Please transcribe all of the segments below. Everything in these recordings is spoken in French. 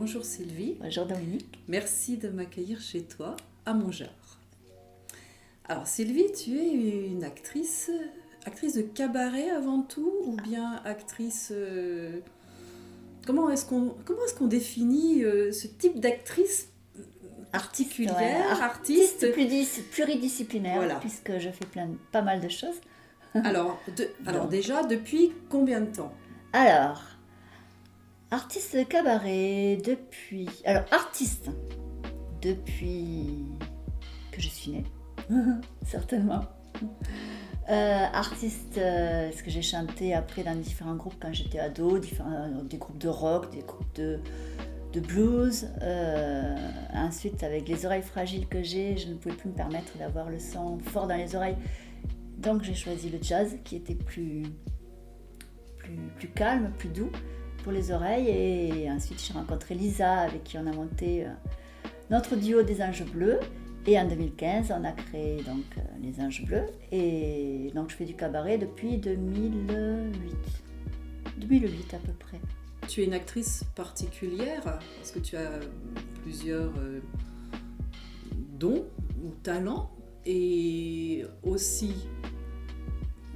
Bonjour Sylvie. Bonjour Dominique. Merci de m'accueillir chez toi, à Montgeard. Alors Sylvie, tu es une actrice de cabaret avant tout, ou bien actrice... Comment est-ce qu'on définit ce type d'actrice particulière, artiste pluridisciplinaire, Voilà. puisque je fais pas mal de choses. Alors déjà, depuis combien de temps? Alors, artiste de cabaret artiste depuis que je suis née, certainement. Artiste, ce que j'ai chanté après dans différents groupes quand j'étais ado, des groupes de rock, des groupes de blues. Ensuite, avec les oreilles fragiles que j'ai, je ne pouvais plus me permettre d'avoir le son fort dans les oreilles. Donc j'ai choisi le jazz qui était plus calme, plus doux pour les oreilles. Et ensuite, j'ai rencontré Lisa, avec qui on a monté notre duo des Anges Bleus. Et en 2015, on a créé donc les Anges Bleus. Et donc je fais du cabaret depuis 2008. 2008 à peu près. Tu es une actrice particulière parce que tu as plusieurs dons ou talents, et aussi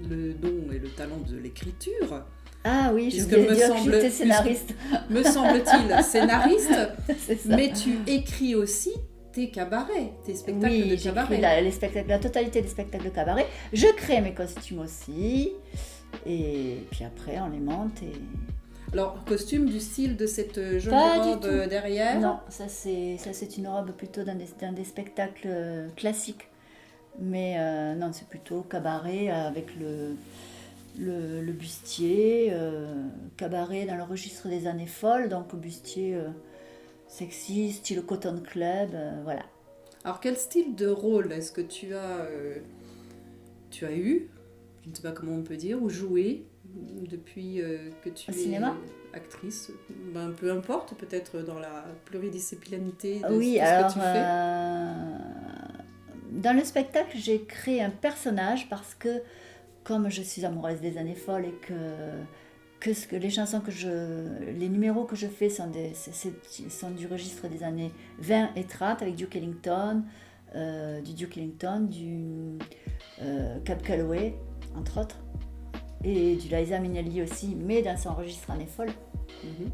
le don et le talent de l'écriture. Ah oui, je voulais dire que j'étais scénariste. Me semble-t-il, scénariste, C'est ça. mais tu écris aussi tes cabarets, tes spectacles de cabaret. Oui, la totalité des spectacles de cabaret. Je crée mes costumes aussi. Et puis après, on les monte. Alors, costume du style de cette jolie robe derrière? Non, ça c'est une robe plutôt dans des spectacles classiques. Mais non, c'est plutôt cabaret avec le bustier, cabaret dans le registre des années folles, donc bustier sexy, style Cotton Club, voilà. Alors, quel style de rôle est-ce que tu as eu, je ne sais pas comment on peut dire, ou joué depuis que tu es cinéma actrice? Peu importe, peut-être dans la pluridisciplinarité de oui, tout alors, ce que tu fais. Dans le spectacle, j'ai créé un personnage parce que, comme je suis amoureuse des années folles et que les chansons les numéros que je fais sont du registre des années 20 et 30 avec Duke Ellington, du Cab Calloway, entre autres, et du Liza Minnelli aussi, mais dans son registre années folles. Mm-hmm.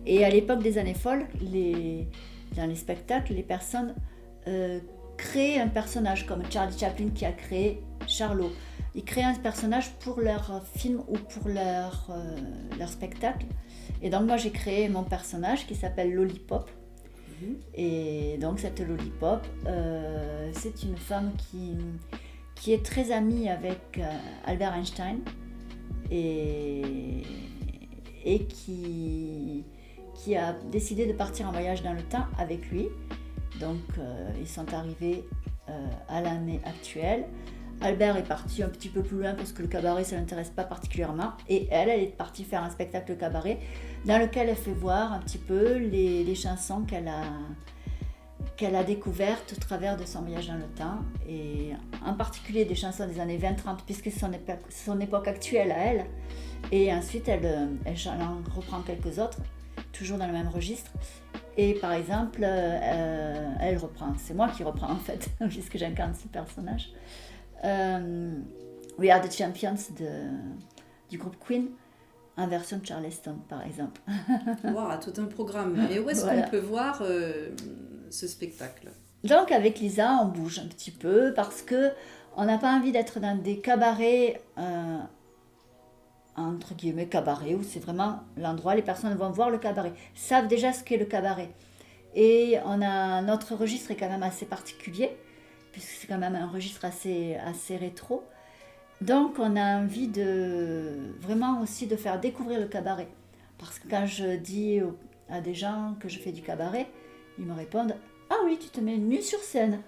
Et à l'époque des années folles, dans les spectacles, les personnes créent un personnage, comme Charlie Chaplin qui a créé Charlot. Ils créent un personnage pour leur film ou pour leur spectacle. Et donc moi j'ai créé mon personnage qui s'appelle Lollipop. Mm-hmm. Et donc cette Lollipop, c'est une femme qui est très amie avec Albert Einstein et qui a décidé de partir en voyage dans le temps avec lui. Donc ils sont arrivés à l'année actuelle. Albert est parti un petit peu plus loin parce que le cabaret ça l'intéresse pas particulièrement, et elle est partie faire un spectacle cabaret dans lequel elle fait voir un petit peu les chansons qu'elle a découvertes au travers de son voyage dans le temps, et en particulier des chansons des années 20-30 puisque c'est son époque actuelle à elle. Et ensuite elle en reprend quelques autres, toujours dans le même registre. Et par exemple, elle reprend, c'est moi qui reprends en fait, puisque j'incarne ce personnage. We Are the Champions du groupe Queen, en version de Charleston par exemple. Wow, tout un programme. Et où est-ce qu'on peut voir ce spectacle? Donc avec Lisa, on bouge un petit peu parce que on n'a pas envie d'être dans des cabarets entre guillemets cabaret, où c'est vraiment l'endroit où les personnes vont voir le cabaret, savent déjà ce qu'est le cabaret. Et notre registre est quand même assez particulier, puisque c'est quand même un registre assez rétro. Donc on a envie vraiment aussi de faire découvrir le cabaret. Parce que quand je dis à des gens que je fais du cabaret, ils me répondent « Ah oui, tu te mets nue sur scène !»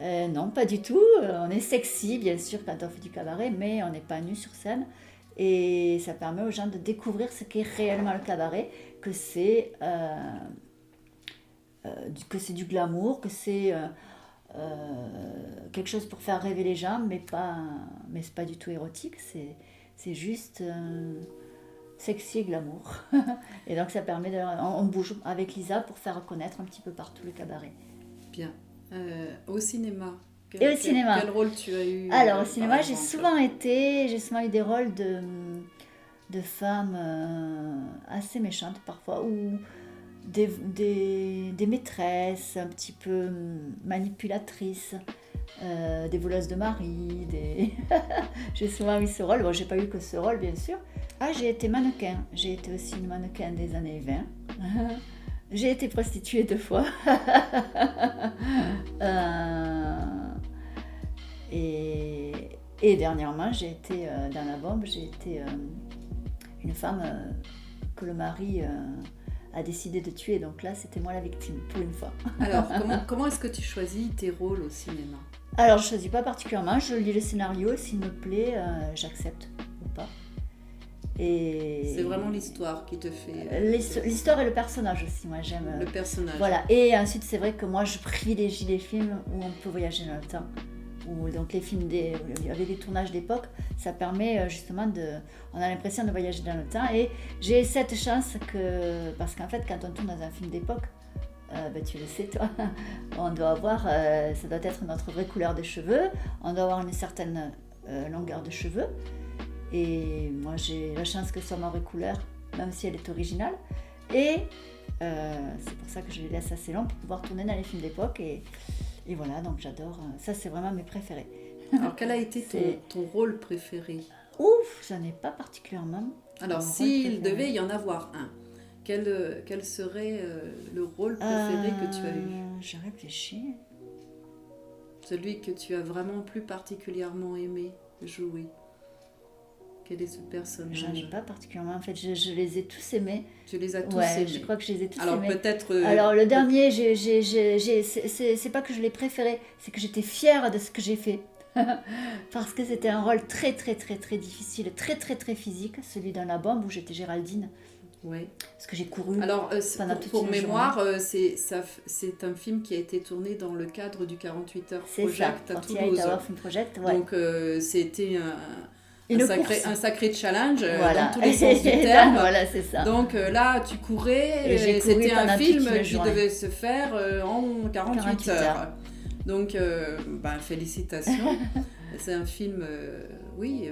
Non, pas du tout. On est sexy, bien sûr, quand on fait du cabaret, mais on n'est pas nu sur scène. Et ça permet aux gens de découvrir ce qu'est réellement le cabaret, que c'est du glamour, que c'est quelque chose pour faire rêver les gens, mais c'est pas du tout érotique, c'est juste sexy et glamour. Et donc ça permet on bouge avec Lisa pour faire connaître un petit peu partout le cabaret. Bien. Au cinéma, Et au cinéma. Quel rôle tu as eu Alors au cinéma, j'ai exemple souvent eu des rôles de femmes assez méchantes parfois, ou des maîtresses un petit peu manipulatrices, des voleuses de mari, j'ai souvent eu ce rôle. Bon, j'ai pas eu que ce rôle, bien sûr. Ah, j'ai été mannequin. J'ai été aussi une mannequin des années 20. J'ai été prostituée 2 fois. Et dernièrement, j'ai été dans la bombe, j'ai été une femme que le mari a décidé de tuer. Donc là, c'était moi la victime, pour une fois. Alors, comment est-ce que tu choisis tes rôles au cinéma? Alors, je ne choisis pas particulièrement, je lis le scénario, s'il me plaît, j'accepte ou pas. Et c'est vraiment l'histoire qui te fait... l'histoire et le personnage aussi, moi j'aime... Le personnage. Voilà, et ensuite c'est vrai que moi je privilégie les films où on peut voyager dans le temps. Donc les films avec des tournages d'époque, ça permet justement on a l'impression de voyager dans le temps. Et j'ai cette chance parce qu'en fait quand on tourne dans un film d'époque, tu le sais toi, on doit avoir, ça doit être notre vraie couleur de cheveux, on doit avoir une certaine longueur de cheveux. Et moi j'ai la chance que ce soit ma vraie couleur, même si elle est originale. Et c'est pour ça que je les laisse assez longs pour pouvoir tourner dans les films d'époque. Et voilà, donc j'adore. Ça, c'est vraiment mes préférés. Alors, quel a été ton rôle préféré? Ouf, j'en ai pas particulièrement. Alors, s'il devait y en avoir un, quel serait le rôle préféré que tu as eu? J'ai réfléchi. Celui que tu as vraiment plus particulièrement aimé jouer. Quel est ce personnage? J'en ai pas particulièrement. En fait, je les ai tous aimés. Tu les as tous aimés? Je crois que je les ai tous aimés. Alors peut-être... Alors le dernier, c'est pas que je l'ai préféré, c'est que j'étais fière de ce que j'ai fait. Parce que c'était un rôle très très très très difficile, très très très physique, celui dans la bombe où j'étais Géraldine. Ouais. Parce que j'ai couru. Alors pour mémoire, c'est un film qui a été tourné dans le cadre du 48 Heures Project à Toulouse. Project, ouais. Donc c'était un sacré challenge dans tous les sens du terme. Voilà, c'est ça. Donc là, tu courais et c'était un film qui devait se faire en 48 heures. Donc, félicitations. C'est un film, oui.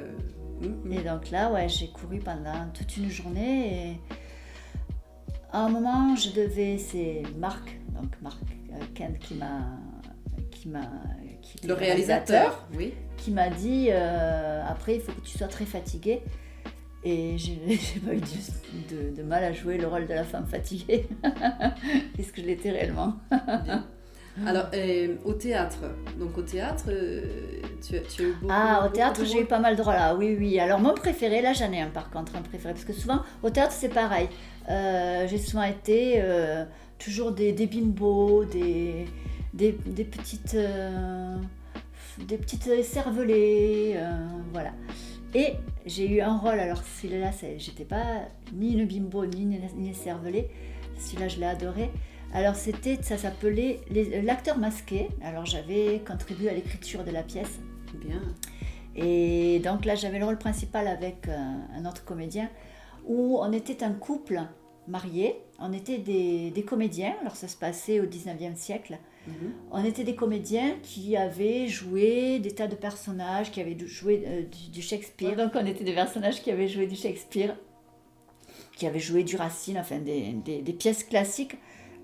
Et donc là, j'ai couru pendant toute une journée. Et à un moment, c'est Marc Kent le réalisateur, oui. Qui m'a dit après il faut que tu sois très fatiguée, et j'ai pas eu de mal à jouer le rôle de la femme fatiguée puisque je l'étais réellement. Bien. Alors au théâtre, tu as eu beaucoup... au théâtre j'ai eu pas mal de rôles. Oui, alors mon préféré, là j'en ai un par contre, un préféré, parce que souvent au théâtre c'est pareil, j'ai souvent été toujours des bimbos, des petites cervelées, voilà. Et j'ai eu un rôle, alors celui-là, j'étais pas ni une bimbo ni une cervelée, celui-là je l'ai adoré. Alors ça s'appelait l'acteur masqué, alors j'avais contribué à l'écriture de la pièce. Bien. Et donc là j'avais le rôle principal avec un autre comédien, où on était un couple marié, on était des comédiens, alors ça se passait au 19e siècle. On était des comédiens qui avaient joué des tas de personnages, qui avaient joué du Shakespeare. Donc on était des personnages qui avaient joué du Shakespeare, qui avaient joué du Racine, enfin des pièces classiques.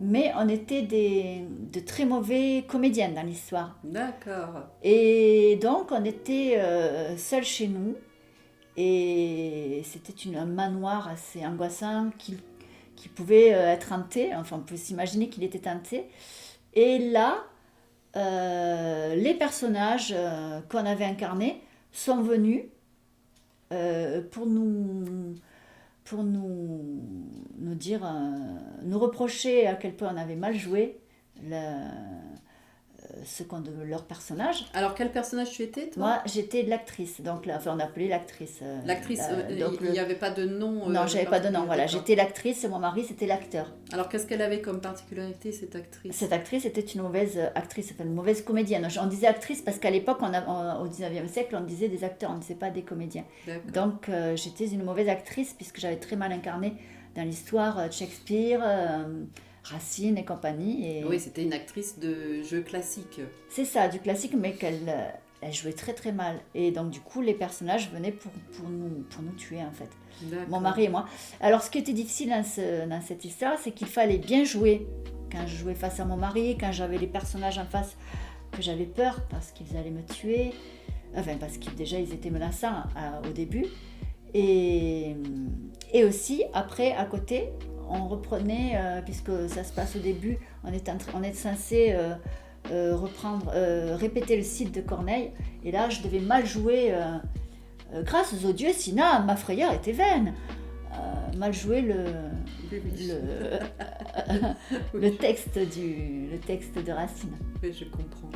Mais on était de très mauvais comédiens dans l'histoire. D'accord. Et donc on était seuls chez nous. Et c'était un manoir assez angoissant qui pouvait être hanté. Enfin, on peut s'imaginer qu'il était hanté. Et là, les personnages qu'on avait incarnés sont venus pour nous dire, nous reprocher à quel point on avait mal joué de leur personnage. Alors, quel personnage tu étais, toi? Moi, j'étais l'actrice, donc là, enfin, on appelait l'actrice. L'actrice, il n'y avait pas de nom non, j'avais pas de nom, voilà, d'accord. j'étais l'actrice et mon mari, c'était l'acteur. Alors, qu'est-ce qu'elle avait comme particularité, cette actrice? Cette actrice était une mauvaise actrice, enfin une mauvaise comédienne. On disait actrice parce qu'à l'époque, au 19e siècle, on disait des acteurs, on ne disait pas des comédiens. D'accord. Donc, j'étais une mauvaise actrice puisque j'avais très mal incarné dans l'histoire de Shakespeare, Racine et compagnie. Et... Oui, c'était une actrice de jeu classique. C'est ça, du classique, mais elle jouait très très mal. Et donc, du coup, les personnages venaient pour nous tuer, en fait. D'accord. Mon mari et moi. Alors, ce qui était difficile dans cette histoire, c'est qu'il fallait bien jouer. Quand je jouais face à mon mari, quand j'avais les personnages en face, que j'avais peur parce qu'ils allaient me tuer. Enfin, parce qu'ils déjà, ils étaient menaçants au début. Et aussi, après, à côté, on reprenait, puisque ça se passe au début, on est censé répéter le Cid de Corneille. Et là, je devais mal jouer, grâce aux dieux, sinon ma frayeur était vaine. Mal jouer le texte de Racine. Oui, je comprends.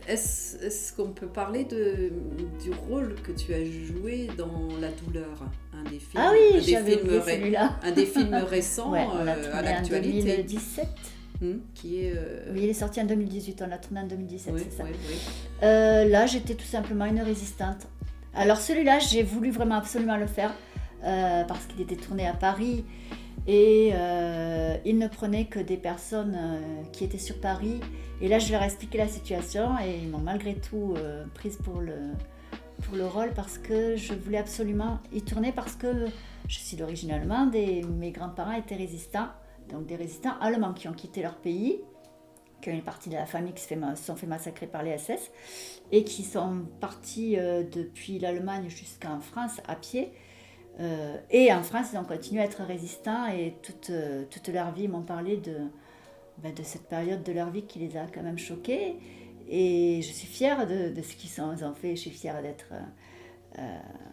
Est-ce qu'on peut parler du rôle que tu as joué dans La Douleur, un des films, ah oui, j'avais oublié celui-là. Un des films récents ouais, on l'a tourné à l'actualité. En 2017. Qui est, Oui, il est sorti en 2018, on l'a tourné en 2017, oui, c'est ça. Oui, oui. Là, j'étais tout simplement une résistante. Alors celui-là, j'ai voulu vraiment absolument le faire parce qu'il était tourné à Paris et il ne prenait que des personnes qui étaient sur Paris. Et là, je leur ai expliqué la situation et ils m'ont malgré tout prise pour le rôle parce que je voulais absolument y tourner parce que je suis d'origine allemande et mes grands-parents étaient résistants, donc des résistants allemands qui ont quitté leur pays, qui ont une partie de la famille qui se sont fait massacrer par les SS et qui sont partis depuis l'Allemagne jusqu'en France à pied. Et en France, ils ont continué à être résistants et toute leur vie, ils m'ont parlé de cette période de leur vie qui les a quand même choqués. Et je suis fière de ce qu'ils ont fait. Je suis fière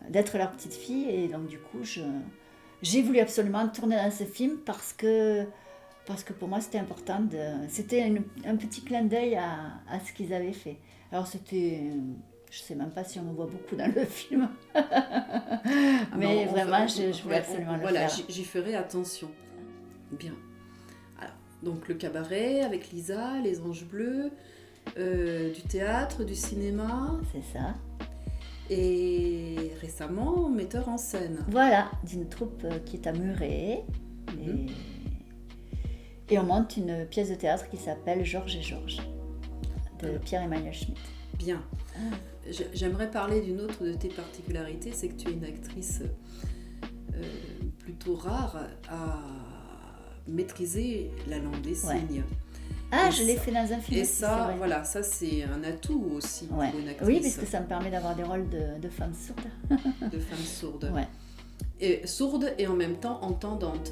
d'être leur petite fille. Et donc, du coup, j'ai voulu absolument tourner dans ce film parce que pour moi, c'était important. C'était un petit clin d'œil à ce qu'ils avaient fait. Alors, c'était... Je ne sais même pas si on me voit beaucoup dans le film. Mais vraiment, je voulais absolument le faire. Voilà, j'y ferai attention. Bien. Alors, donc le cabaret avec Lisa, les Anges Bleus, du théâtre, du cinéma. C'est ça. Et récemment, metteur en scène. Voilà, d'une troupe qui est à Muret. Et on monte une pièce de théâtre qui s'appelle Georges et Georges, de Pierre-Emmanuel Schmitt. Bien. J'aimerais parler d'une autre de tes particularités, c'est que tu es une actrice plutôt rare à maîtriser la langue des signes. Ah, je l'ai fait dans un film. Et ça, voilà, ça c'est un atout aussi pour une actrice. Oui, parce que ça me permet d'avoir des rôles de femmes sourdes. De femmes sourdes. Ouais. Et sourde et en même temps entendante.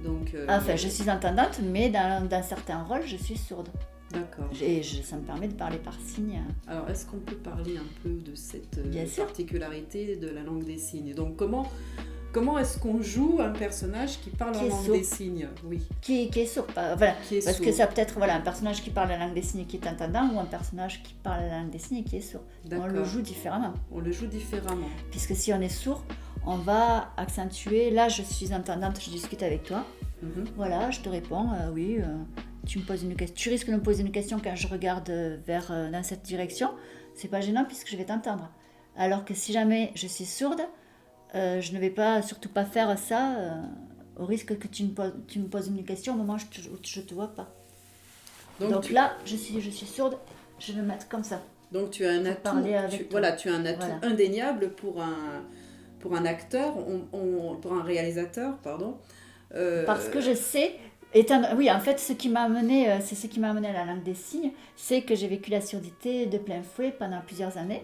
Donc, enfin, je suis entendante, mais dans certains rôles, je suis sourde. D'accord. Et ça me permet de parler par signes. Alors, est-ce qu'on peut parler un peu de cette particularité de la langue des signes? Donc, comment est-ce qu'on joue un personnage qui parle en langue des signes? Oui. Qui est sourd. Voilà. Parce sourd. Que ça peut être un personnage qui parle la langue des signes et qui est entendant ou un personnage qui parle la langue des signes et qui est sourd. D'accord. On le joue différemment. Puisque si on est sourd, on va accentuer. Là, je suis entendante, je discute avec toi. Mm-hmm. Voilà, je te réponds, oui. Tu me poses une question. Tu risques de me poser une question quand je regarde dans cette direction. C'est pas gênant puisque je vais t'entendre. Alors que si jamais je suis sourde, je ne vais surtout pas faire ça au risque que tu me poses une question au moment où je te vois pas. Donc là, je suis sourde. Je vais me mettre comme ça. Donc tu as un atout. Tu as un atout indéniable pour un acteur, pour un réalisateur, pardon. Parce que je sais. Oui, en fait, ce qui m'a amené à la langue des signes, c'est que j'ai vécu la surdité de plein fouet pendant plusieurs années,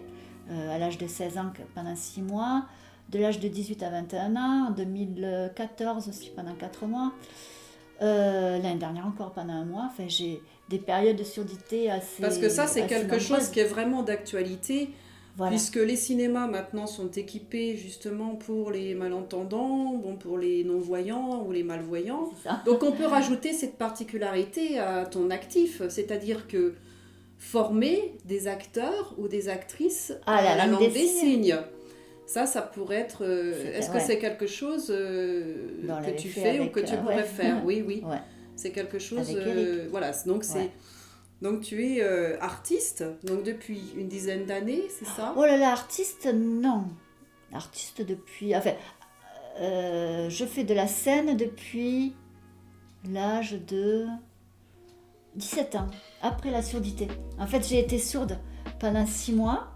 à l'âge de 16 ans pendant 6 mois, de l'âge de 18 à 21 ans, en 2014 aussi pendant 4 mois, l'année dernière encore pendant 1 mois. Enfin, j'ai des périodes de surdité assez... Parce que ça, c'est quelque chose qui est vraiment d'actualité Voilà. Puisque les cinémas maintenant sont équipés justement pour les malentendants, bon, pour les non-voyants ou les malvoyants. C'est ça. Donc on peut rajouter cette particularité à ton actif, c'est-à-dire que former des acteurs ou des actrices Ah, à la langue des signes. signes. Ça pourrait être... est-ce que ouais. c'est quelque chose Ben, on que l'avait tu fait fais ou avec, que tu pourrais ouais. faire? Oui, oui. Ouais. C'est quelque chose... Avec Eric. voilà, donc c'est... Ouais. Donc tu es artiste, donc depuis une dizaine d'années, c'est ça? Oh là là, artiste, non. Artiste depuis... Enfin, je fais de la scène depuis l'âge de 17 ans, après la surdité. En fait, j'ai été sourde pendant 6 mois.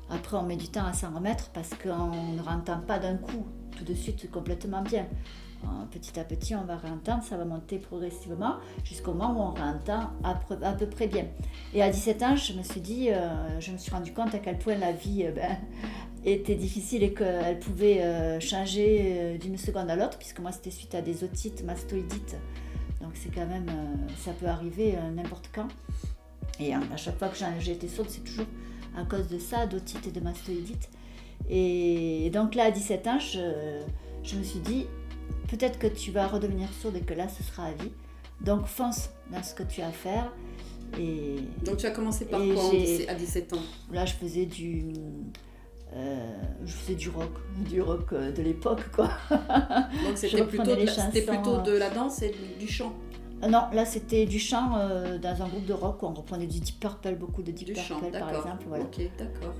Après, on met du temps à s'en remettre parce qu'on ne réentend pas d'un coup, tout de suite, complètement bien. Petit à petit, on va réentendre, ça va monter progressivement jusqu'au moment où on réentend à peu près bien. Et à 17 ans, je me suis rendu compte à quel point la vie était difficile et qu'elle pouvait changer d'une seconde à l'autre, puisque moi, c'était suite à des otites, mastoïdites. Donc, c'est quand même, ça peut arriver n'importe quand. Et à chaque fois que j'ai été sourde, c'est toujours à cause de ça, d'otite et de mastoïdite. Et donc là, à 17 ans, je me suis dit, peut-être que tu vas redevenir sourde et que là, ce sera à vie. Donc fonce dans ce que tu as à faire. Et donc tu as commencé par et quoi à 17 ans? là, je faisais du rock de l'époque, quoi. Donc c'était plutôt de la danse et du chant? Non, là c'était du chant dans un groupe de rock où on reprenait du Deep Purple, beaucoup de Deep Du Purple chant, par d'accord. exemple. Voilà. Ok, d'accord.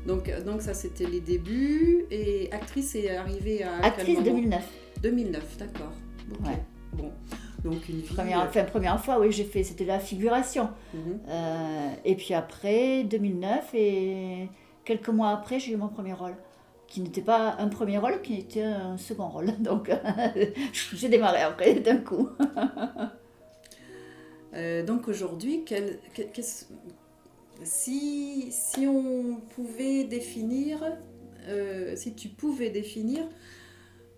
Ouais. Donc ça c'était les débuts, et actrice est arrivée à Actrice quel moment? 2009. 2009, d'accord. Ok. Ouais. Bon, donc une vie... Première fois, oui, c'était la figuration. Mhm. Et puis après, 2009, et quelques mois après, j'ai eu mon premier rôle. Qui n'était pas un premier rôle, qui était un second rôle. Donc, j'ai démarré après, d'un coup. Donc aujourd'hui, si on pouvait définir, si tu pouvais définir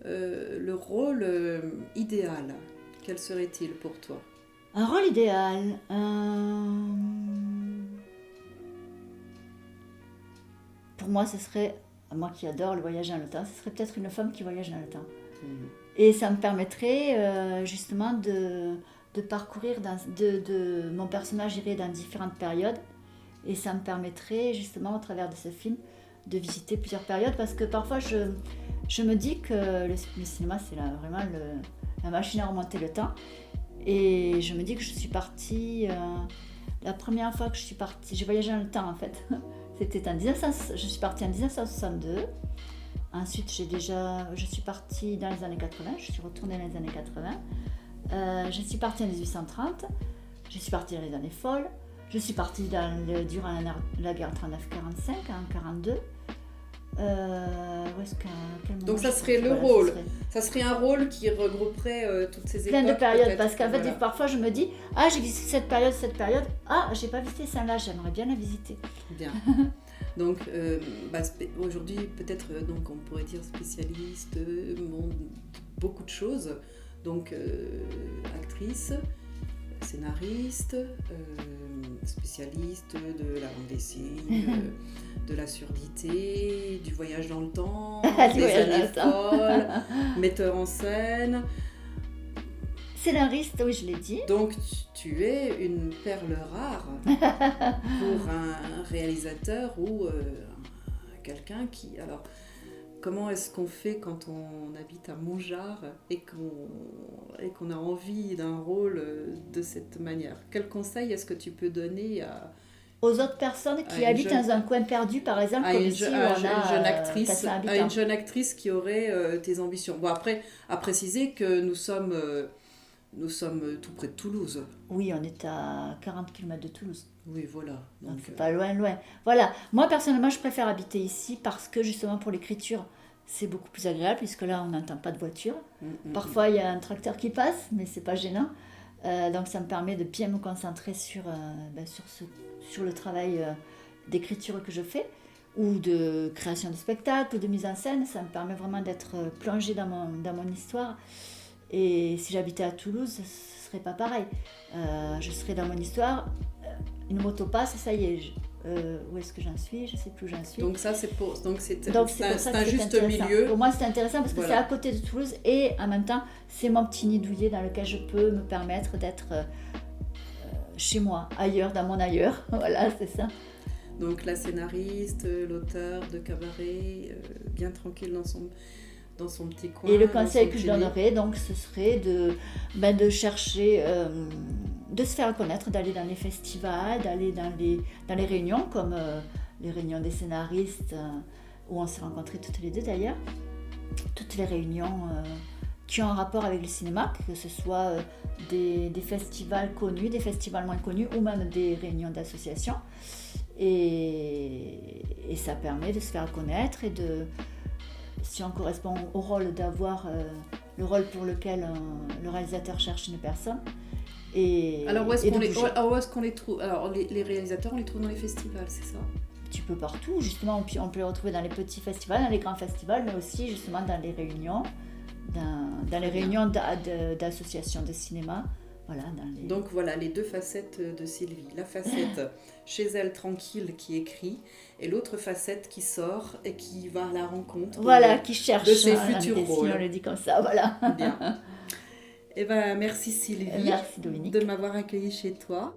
le rôle idéal, quel serait-il pour toi? Un rôle idéal. Pour moi, ce serait, moi qui adore le voyage dans le temps, ce serait peut-être une femme qui voyage dans le temps. Mhm. Et ça me permettrait justement de parcourir, mon personnage irait dans différentes périodes. Et ça me permettrait justement, au travers de ce film, de visiter plusieurs périodes. Parce que parfois, je me dis que le cinéma, c'est vraiment la machine à remonter le temps. Et je me dis que je suis partie... la première fois que je suis partie... J'ai voyagé dans le temps, en fait. C'était je suis partie en 1962. Ensuite, je suis partie dans les années 80. Je suis retournée dans les années 80. Je suis partie en 1830. Je suis partie dans les années folles. Je suis partie durant la guerre 39-45, en 42. Donc ça serait le rôle. Ça serait un rôle qui regrouperait toutes ces époques. Plein de périodes, peut-être. parce qu'en fait, Voilà. parfois je me dis, j'ai visité cette période, j'ai pas visité celle-là, j'aimerais bien la visiter. Bien. Donc aujourd'hui, peut-être, donc on pourrait dire spécialiste, beaucoup de choses. Donc actrice, scénariste, spécialiste de la langue des signes, de la surdité, du voyage dans le temps, des années folles, metteur en scène. Scénariste, oui, je l'ai dit. Donc tu es une perle rare pour un réalisateur ou quelqu'un qui... Alors, comment est-ce qu'on fait quand on habite à Montgeard et qu'on a envie d'un rôle de cette manière? Quel conseil est-ce que tu peux donner aux autres personnes qui habitent dans un coin perdu, par exemple, comme ici, où on a une jeune actrice qui aurait tes ambitions? Bon, après, à préciser que nous sommes tout près de Toulouse. Oui, on est à 40 km de Toulouse. Oui, voilà. Donc c'est pas loin. Voilà. Moi, personnellement, je préfère habiter ici parce que, justement, pour l'écriture, c'est beaucoup plus agréable, puisque là, on n'entend pas de voiture. Parfois, il y a un tracteur qui passe, mais c'est pas gênant. Donc, ça me permet de bien me concentrer sur le travail d'écriture que je fais, ou de création de spectacle, ou de mise en scène. Ça me permet vraiment d'être plongée dans mon histoire. Et si j'habitais à Toulouse, ce serait pas pareil. Je serais dans mon histoire, une moto passe, ça y est, où est-ce que j'en suis, je sais plus où j'en suis. Donc ça, c'est un un juste milieu. Pour moi, c'est intéressant parce que Voilà. c'est à côté de Toulouse et en même temps, c'est mon petit nid douillet dans lequel je peux me permettre d'être chez moi, ailleurs, dans mon ailleurs. Voilà, c'est ça. Donc la scénariste, l'auteur de cabaret, bien tranquille dans son petit coin. Et le dans conseil son que je petit lit. donnerais, donc, ce serait de chercher, de se faire connaître, d'aller dans les festivals, d'aller dans les réunions, comme les réunions des scénaristes, où on s'est rencontrés toutes les deux d'ailleurs. Toutes les réunions qui ont un rapport avec le cinéma, que ce soit des festivals connus, des festivals moins connus, ou même des réunions d'associations. Et ça permet de se faire connaître et si on correspond au rôle d'avoir le rôle pour lequel le réalisateur cherche une personne. Alors où est-ce qu'on les trouve? Alors les réalisateurs, on les trouve dans les festivals, c'est ça? Un petit peu partout, justement, on peut les retrouver dans les petits festivals, dans les grands festivals, mais aussi justement dans les réunions, dans les réunions d'associations de cinéma. Voilà, Donc voilà les deux facettes de Sylvie. La facette chez elle tranquille qui écrit et l'autre facette qui sort et qui va à la rencontre qui cherche de ses futurs rôles. On le dit comme ça, voilà. Bien. Eh ben, merci Sylvie Merci Dominique. de m'avoir accueillie chez toi.